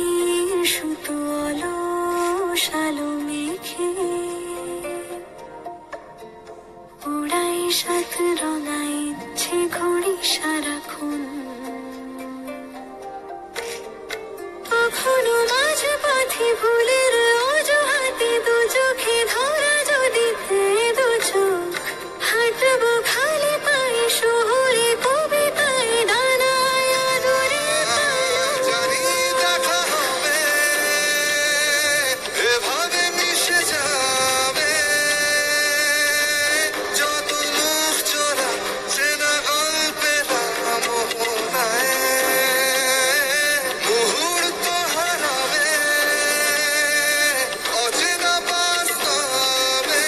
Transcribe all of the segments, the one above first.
নদীর সুতো অলস আলো মেখে উড়াই সাত রঙা ইচ্ছে ঘড়ি সারাক্ষণ। কখনো মাঝ পথে ভুলের অজুহাতে দু চোখে ধরা যদি দু চোখ হাঁটবো খালি পায়ে শহরে কবিতায় ডানায় আদরে জানি দেখা হবে, এভাবে মিশে যাবে যত মুখ চোরা চেনা গল্পের মোহনায়। মুহূর্ত হারাবে অচেনা বাস্তবে,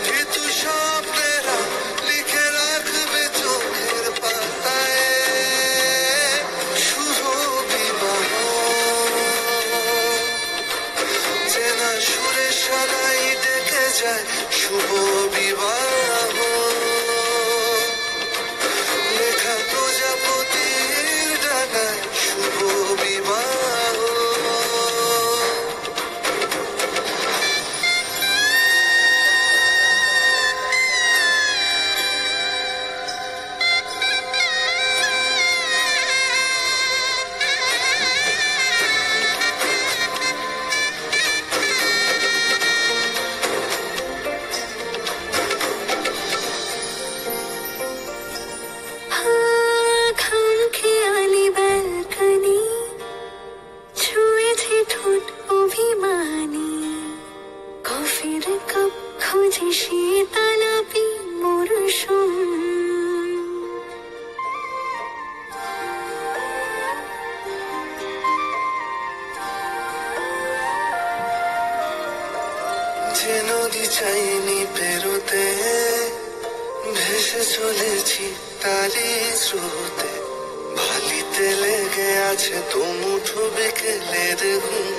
ভীতু স্বপ্নেরা লিখে রাখবে চোখের পাতায় শুভ বিবাহ। চেনা সুরে সদাই ডেকে যায় শুভ বিবাহ। লেখা প্রজাপতির ডানায় শুভ বিবাহ। খামখেয়ালি ব্যালকনি ছুঁয়েছে ঠোঁট অভিমানী, কফির কাপ খুঁজে শীতালাপি মরশুম। যে নদী চাইনি পেরোতে ভেসে চলেছি তারই স্রোতে। বালিতে লেগে আছে দুমুঠো বিকেলের ঘুম।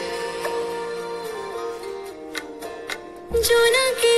জোনাকি